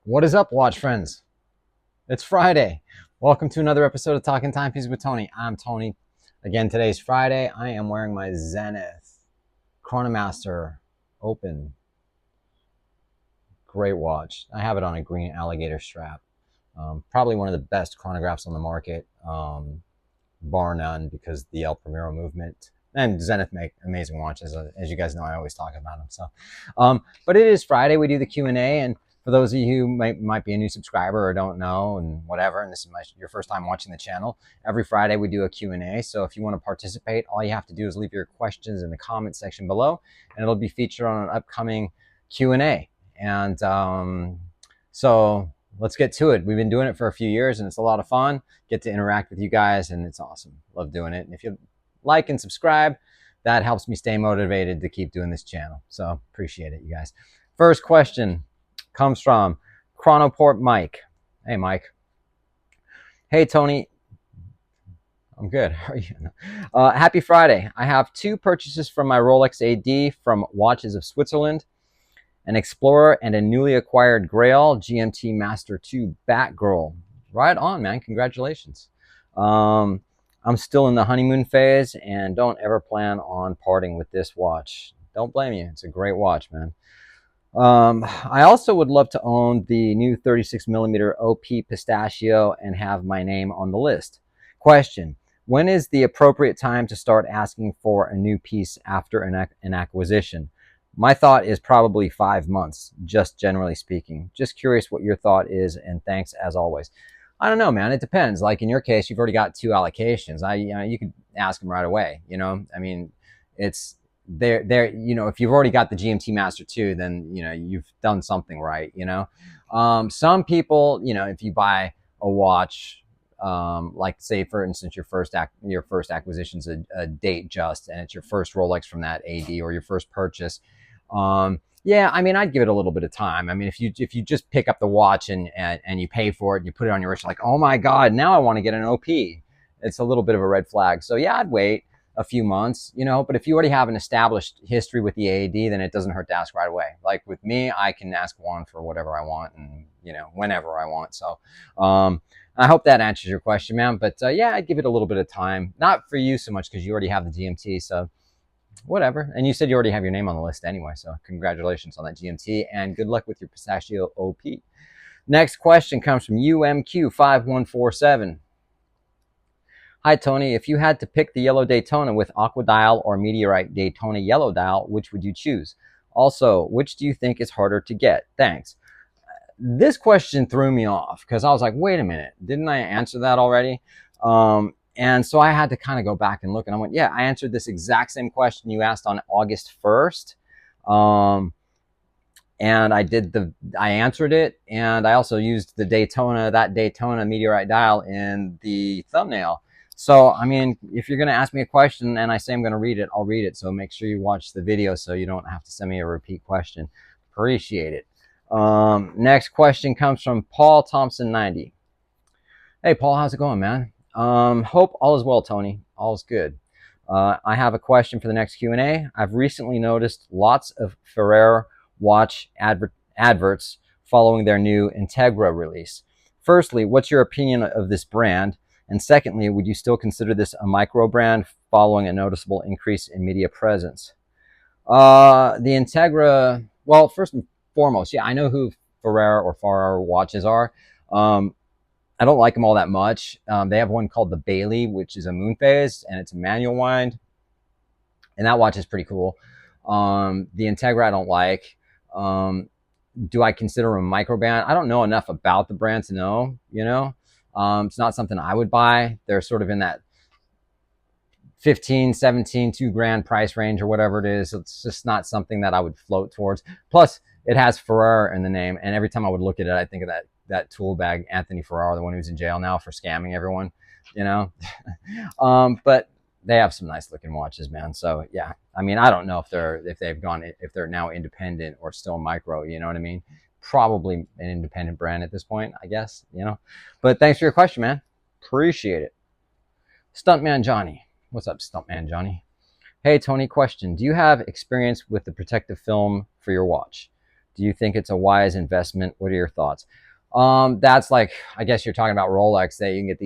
What is up, watch friends? It's Friday. Welcome to another episode of Talking Timepieces with Tony. I'm Tony. Again, today's Friday. I am wearing my Zenith Chronomaster Open. Great watch. I have it on a green alligator strap. Probably one of the best chronographs on the market, bar none, because the El Primero movement. And Zenith make amazing watches. As you guys know, I always talk about them. But it is Friday. We do the Q&A, and for those of you who might be a new subscriber or don't know and whatever, and this is your first time watching the channel, every Friday we do a Q&A. So if you want to participate, all you have to do is leave your questions in the comment section below, and it'll be featured on an upcoming Q&A. And so let's get to it. We've been doing it for a few years, and it's a lot of fun. Get to interact with you guys, and it's awesome. Love doing it. And if you like and subscribe, that helps me stay motivated to keep doing this channel. So appreciate it, you guys. First question comes from Chronoport Mike. Hey, Mike. Hey, Tony. I'm good. How are you? Happy Friday. I have two purchases from my Rolex AD from Watches of Switzerland, an Explorer and a newly acquired Grail GMT Master 2 Batgirl. Right on, man. Congratulations. I'm still in the honeymoon phase and don't ever plan on parting with this watch. Don't blame you. It's a great watch, man. I also would love to own the new 36mm OP Pistachio and have my name on the list. Question: when is the appropriate time to start asking for a new piece after an acquisition? My thought is probably 5 months, just generally speaking. Just curious what your thought is, and thanks as always. I don't know, man. It depends. Like in your case, you've already got 2 allocations. You could ask them right away. I mean, it's there. If you've already got the GMT Master 2, then you've done something right. Some people, if you buy a watch, like say for instance, your first acquisition's a Datejust, and it's your first Rolex from that AD or your first purchase. Yeah, I mean, I'd give it a little bit of time. I mean, if you just pick up the watch and you pay for it and you put it on your wrist, you're like, oh my God, now I want to get an OP. It's a little bit of a red flag. So yeah, I'd wait a few months, but if you already have an established history with the AD, then it doesn't hurt to ask right away. Like with me, I can ask one for whatever I want and, whenever I want. So, I hope that answers your question, man. But yeah, I'd give it a little bit of time. Not for you so much because you already have the GMT. So whatever. And you said you already have your name on the list anyway, so congratulations on that GMT and good luck with your Pistachio OP. Next question comes from UMQ5147. Hi, Tony. If you had to pick the yellow Daytona with aqua dial or meteorite Daytona yellow dial, which would you choose? Also, which do you think is harder to get? Thanks. This question threw me off because I was like, wait a minute, didn't I answer that already? And so I had to kind of go back and look, and I went, yeah, I answered this exact same question you asked on August 1st. And I answered it, and I also used that Daytona meteorite dial in the thumbnail. So, I mean, if you're going to ask me a question and I say I'm going to read it, I'll read it. So make sure you watch the video so you don't have to send me a repeat question. Appreciate it. Next question comes from Paul Thompson 90. Hey, Paul, how's it going, man? Hope all is well, Tony. All is good. I have a question for the next Q&A. I've recently noticed lots of Ferrar watch adverts following their new Integra release. Firstly, what's your opinion of this brand? And secondly, would you still consider this a micro brand following a noticeable increase in media presence? The Integra, well, first and foremost, yeah, I know who Ferrar watches are. I don't like them all that much. They have one called the Bailey, which is a moon phase, and it's a manual wind, and that watch is pretty cool. The Integra I don't like. Do I consider them a micro brand? I don't know enough about the brand to know. It's not something I would buy. They're sort of in that 15, 17, $2,000 price range or whatever it is. It's just not something that I would float towards. Plus, it has Ferrar in the name, and every time I would look at it, I think of that tool bag, Anthony Ferrar, the one who's in jail now for scamming everyone, but they have some nice looking watches, man. So yeah, I mean, I don't know if they're now independent or still micro, you know what I mean? Probably an independent brand at this point, I guess, but thanks for your question, man. Appreciate it. Stuntman Johnny. What's up, Stuntman Johnny? Hey, Tony, question. Do you have experience with the protective film for your watch? Do you think it's a wise investment? What are your thoughts? That's like, I guess you're talking about Rolex, that you can get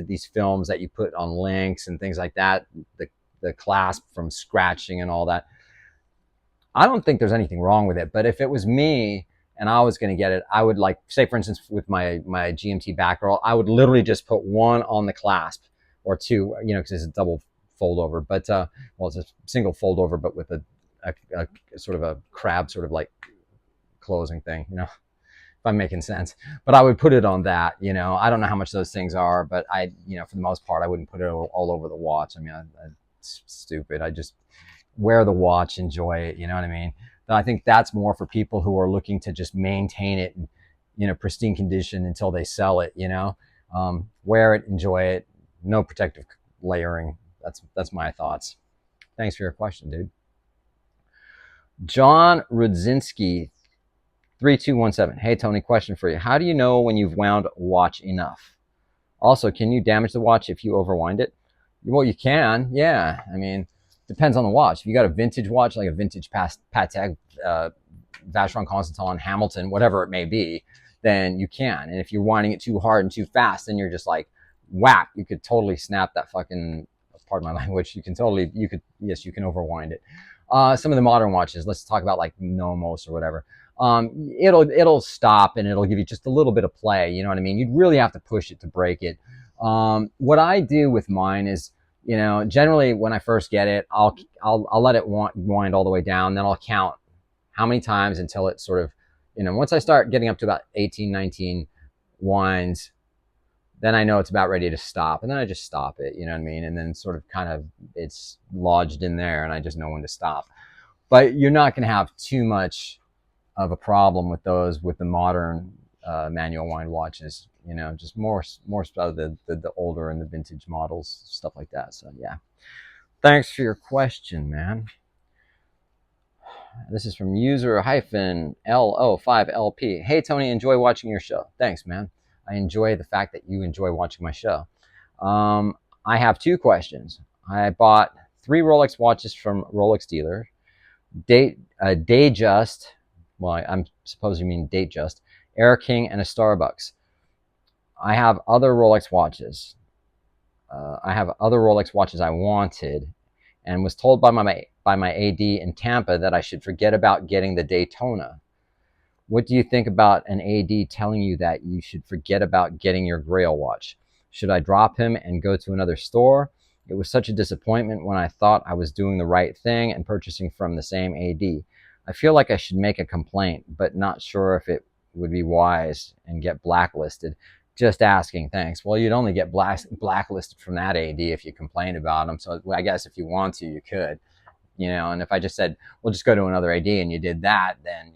these films that you put on links and things like that, the clasp from scratching and all that. I don't think there's anything wrong with it, but if it was me and I was going to get it, I would, like, say for instance with my GMT back roll, I would literally just put one on the clasp, or two, because it's a double fold over, but well, it's a single fold over, but with a sort of a crab sort of like closing thing, if I'm making sense. But I would put it on that. I don't know how much those things are, but for the most part, I wouldn't put it all over the watch. I mean, it's stupid. I just wear the watch, enjoy it. You know what I mean? But I think that's more for people who are looking to just maintain it in, pristine condition until they sell it. Wear it, enjoy it. No protective layering. That's my thoughts. Thanks for your question, dude. John Rudzinski, 3217. Hey, Tony, question for you. How do you know when you've wound a watch enough? Also, can you damage the watch if you overwind it? Well, you can, yeah. I mean, depends on the watch. If you got a vintage watch, like a vintage Patek, Vacheron Constantin, Hamilton, whatever it may be, then you can. And if you're winding it too hard and too fast, then you're just like, whack, you could totally snap that fucking, pardon my language, you can overwind it. Some of the modern watches, let's talk about like Nomos or whatever. It'll stop and it'll give you just a little bit of play. You know what I mean? You'd really have to push it to break it. What I do with mine is, generally when I first get it, I'll let it wind all the way down. Then I'll count how many times until it sort of, once I start getting up to about 18, 19 winds, then I know it's about ready to stop. And then I just stop it, you know what I mean? And then sort of kind of it's lodged in there and I just know when to stop. But you're not going to have too much of a problem with those, with the modern manual wind watches, just more of the older and the vintage models, stuff like that. So yeah, thanks for your question, man. This is from user-LO5LP. Hey, Tony, enjoy watching your show. Thanks, man. I enjoy the fact that you enjoy watching my show. I have two questions. I bought 3 Rolex watches from Rolex dealer. Datejust. Well, I'm supposed you mean Datejust. Air King and a Starbucks. I have other Rolex watches. I wanted, and was told by my AD in Tampa that I should forget about getting the Daytona. What do you think about an AD telling you that you should forget about getting your Grail watch? Should I drop him and go to another store? It was such a disappointment when I thought I was doing the right thing and purchasing from the same AD. I feel like I should make a complaint, but not sure if it would be wise and get blacklisted. Just asking, thanks. Well, you'd only get blacklisted from that AD if you complained about them. So I guess if you want to, you could, and if I just said, well, just go to another AD and you did that, then,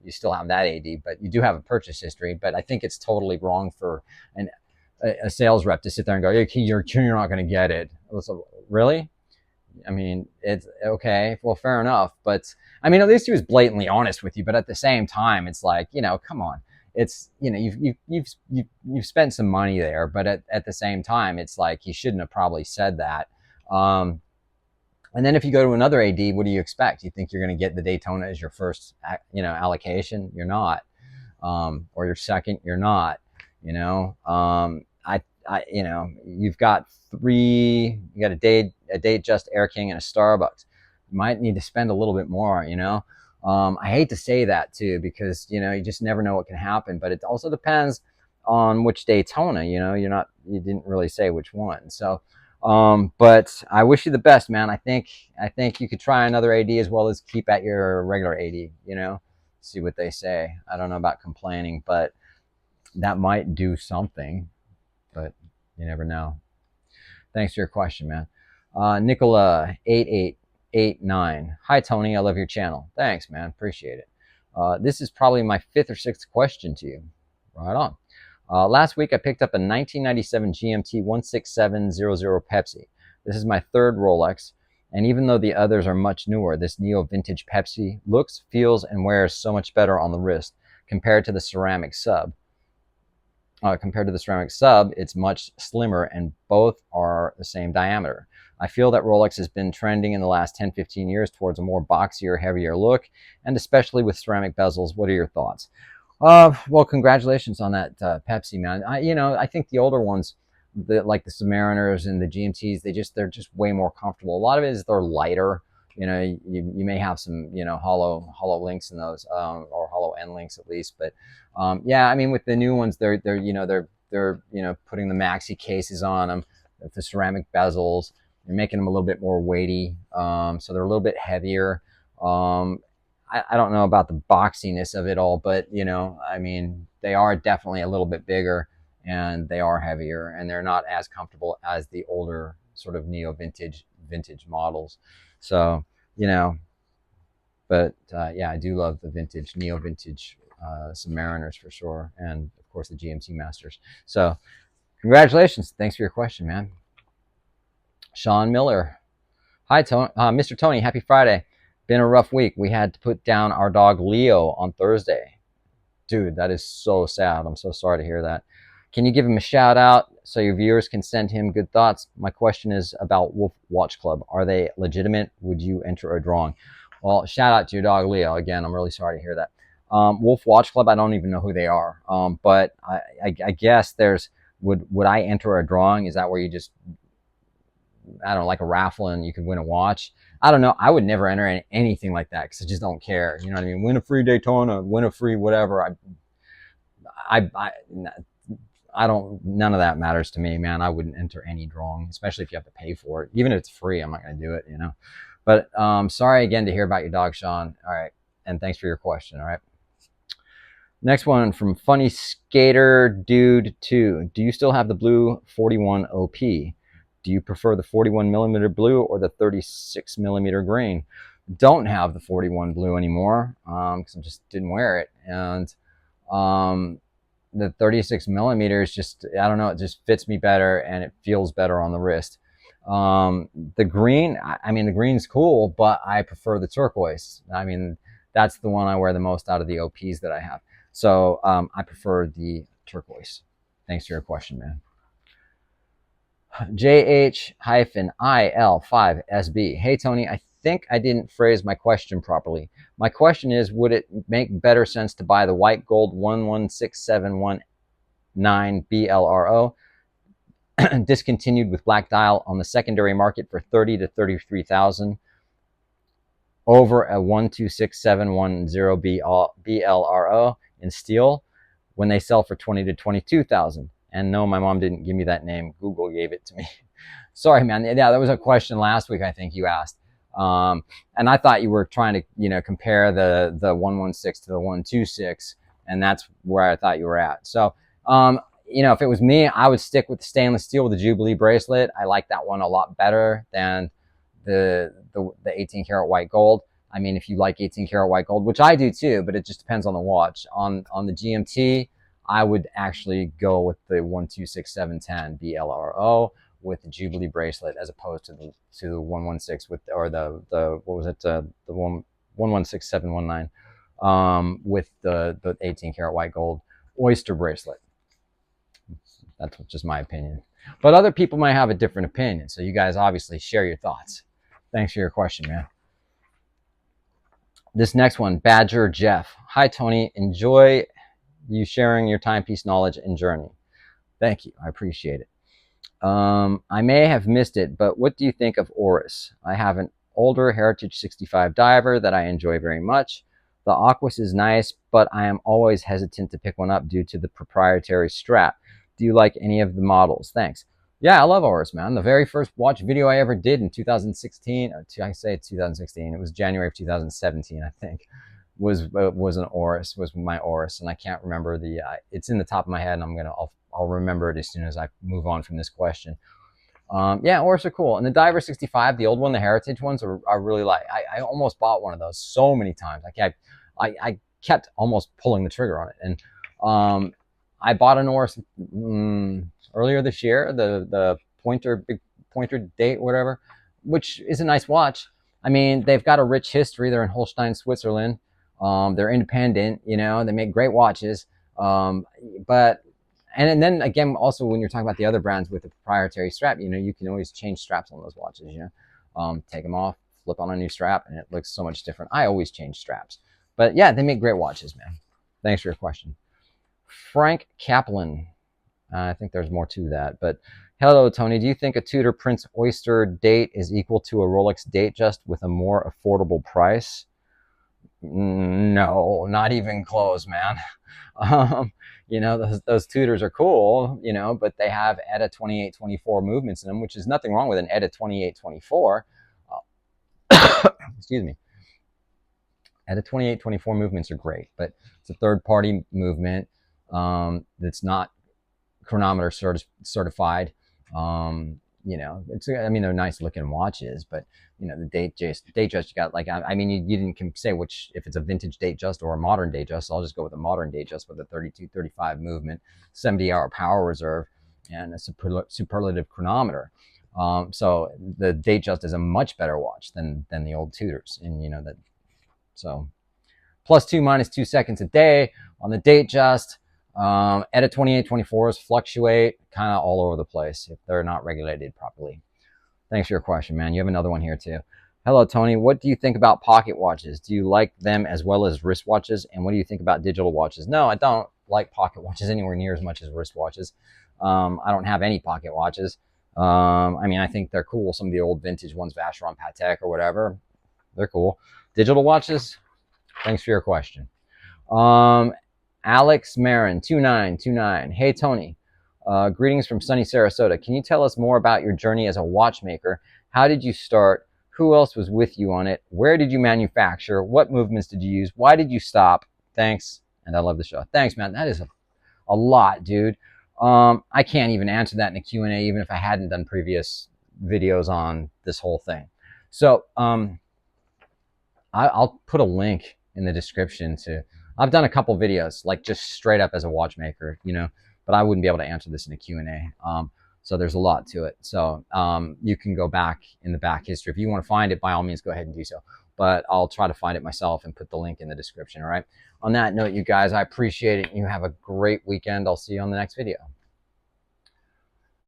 you still have that AD, but you do have a purchase history. But I think it's totally wrong for a sales rep to sit there and go, you're not going to get it. So, really? I mean, it's okay. Well, fair enough. But I mean, at least he was blatantly honest with you. But at the same time, it's like, come on. It's, you've spent some money there. But at the same time, it's like he shouldn't have probably said that. And then if you go to another AD, what do you expect? You think you're going to get the Daytona as your first, allocation? You're not. Or your second, you're not. You've got 3. You got a Datejust, Air King, and a Starbucks. You might need to spend a little bit more. I hate to say that too, because you just never know what can happen. But it also depends on which Daytona. You didn't really say which one. So. But I wish you the best, man. I think you could try another AD as well as keep at your regular AD, see what they say. I don't know about complaining, but that might do something, but you never know. Thanks for your question, man. Nicola 8889. Hi, Tony. I love your channel. Thanks, man. Appreciate it. This is probably my 5th or 6th question to you. Right on. Last week, I picked up a 1997 GMT 16700 Pepsi. This is my 3rd Rolex, and even though the others are much newer, this Neo Vintage Pepsi looks, feels, and wears so much better on the wrist compared to the ceramic sub. Compared to the ceramic sub, it's much slimmer and both are the same diameter. I feel that Rolex has been trending in the last 10-15 years towards a more boxier, heavier look, and especially with ceramic bezels. What are your thoughts? Well, congratulations on that Pepsi, man. I think the older ones, like the Submariners and the GMTs, they're just way more comfortable. A lot of it is they're lighter. You may have some hollow links in those, or hollow end links at least. But yeah, I mean, with the new ones, they're putting the maxi cases on them, the ceramic bezels. You're making them a little bit more weighty, so they're a little bit heavier. I don't know about the boxiness of it all, but I mean, they are definitely a little bit bigger and they are heavier and they're not as comfortable as the older sort of neo vintage models. So, but yeah, I do love the neo vintage Submariners for sure, and of course the GMT Masters. So, congratulations! Thanks for your question, man. Sean Miller, hi, Mr. Tony. Happy Friday. Been a rough week. We had to put down our dog Leo on Thursday. Dude, that is so sad. I'm so sorry to hear that. Can you give him a shout out so your viewers can send him good thoughts? My question is about Wolf Watch Club. Are they legitimate? Would you enter a drawing? Well, shout out to your dog Leo. Again, I'm really sorry to hear that. Wolf Watch Club, I don't even know who they are. But I guess would I enter a drawing? Is that where you just, I don't know, like a raffle and you could win a watch? I don't know. I would never enter anything like that because I just don't care. You know what I mean? Win a free Daytona, win a free whatever. I don't. None of that matters to me, man. I wouldn't enter any drawing, especially if you have to pay for it. Even if it's free, I'm not going to do it. But sorry again to hear about your dog, Sean. All right, and thanks for your question. All right. Next one from Funny Skater Dude 2. Do you still have the blue 41 OP? Do you prefer the 41 millimeter blue or the 36 millimeter green? Don't have the 41 blue anymore because I just didn't wear it. And the 36 millimeters just, I don't know, it just fits me better and it feels better on the wrist. The green, I mean, the green's cool, but I prefer the turquoise. I mean, that's the one I wear the most out of the OPs that I have. So I prefer the turquoise. Thanks for your question, man. JH-IL5SB. Hey, Tony, I think I didn't phrase my question properly. My question is, would it make better sense to buy the white gold 116719 BLRO discontinued with black dial on the secondary market for 30 to 33,000 over a 126710 BLRO in steel when they sell for 20 to 22,000? And no, my mom didn't give me that name. Google gave it to me. Sorry, man. Yeah, that was a question last week, I think you asked. And I thought you were trying to, compare the 116 to the 126, and that's where I thought you were at. So, if it was me, I would stick with the stainless steel with the Jubilee bracelet. I like that one a lot better than the 18 karat white gold. I mean, if you like 18 karat white gold, which I do too, but it just depends on the watch. On the GMT, I would actually go with the 126710 BLRO with the Jubilee bracelet as opposed to the 116 with, or the what was it, the 116719 with the 18 karat white gold oyster bracelet. That's just my opinion, but other people might have a different opinion. So you guys obviously share your thoughts. Thanks for your question, man. This next one, Badger Jeff. Hi, Tony. Enjoy you sharing your timepiece knowledge and journey. Thank you. I appreciate it. I may have missed it, but what do you think of Oris? I have an older Heritage 65 diver that I enjoy very much. The Aquas is nice, but I am always hesitant to pick one up due to the proprietary strap. Do you like any of the models? Thanks. Yeah, I love Oris, man. The very first watch video I ever did in 2016, I say 2016, it was January of 2017, I think, was an Oris, was my Oris, and I can't remember it's in the top of my head, and I'll remember it as soon as I move on from this question. Yeah, Oris are cool. And the Diver 65, the old one, the Heritage ones, I really like. I almost bought one of those so many times. I kept almost pulling the trigger on it. And I bought an Oris earlier this year, the big pointer date, whatever, which is a nice watch. I mean, they've got a rich history. They're in Holstein, Switzerland. They're independent, they make great watches. But And then again, also when you're talking about the other brands with the proprietary strap, you know, you can always change straps on those watches, you know, take them off, flip on a new strap, and it looks so much different. I always change straps. But yeah, they make great watches, man. Thanks for your question. Frank Kaplan. I think there's more to that. But hello, Tony. Do you think a Tudor Prince Oyster date is equal to a Rolex Datejust with a more affordable price? No, not even close, man. You know, those Tudors are cool, you know, but they have ETA 2824 movements in them, which is nothing wrong with an ETA 2824. Excuse me. ETA 2824 movements are great, but it's a third-party movement that's not chronometer certified. You know, it's, I mean, they're nice looking watches, but you know, the Datejust you got, like, I mean, you didn't say which, if it's a vintage Datejust or a modern Datejust. So I'll just go with a modern Datejust with a 3235 movement, 70-hour power reserve, and a superlative chronometer. So the Datejust is a much better watch than the old Tudors, and you know that. So +2 -2 seconds a day on the Datejust. ETA 2824s fluctuate kind of all over the place if they're not regulated properly. Thanks for your question, man. You have another one here too. Hello, Tony. What do you think about pocket watches? Do you like them as well as wristwatches? And what do you think about digital watches? No, I don't like pocket watches anywhere near as much as wristwatches. I don't have any pocket watches. I mean, I think they're cool. Some of the old vintage ones, Vacheron Patek or whatever, they're cool. Digital watches, thanks for your question. Alex Marin, 2929. Hey, Tony. Greetings from sunny Sarasota. Can you tell us more about your journey as a watchmaker? How did you start? Who else was with you on it? Where did you manufacture? What movements did you use? Why did you stop? Thanks. And I love the show. Thanks, man. That is a lot, dude. I can't even answer that in a Q&A, even if I hadn't done previous videos on this whole thing. So I'll put a link in the description to, I've done a couple videos, like just straight up as a watchmaker, you know, but I wouldn't be able to answer this in a Q&A. So there's a lot to it. So you can go back in the back history. If you want to find it, by all means, go ahead and do so. But I'll try to find it myself and put the link in the description, all right? On that note, you guys, I appreciate it. You have a great weekend. I'll see you on the next video.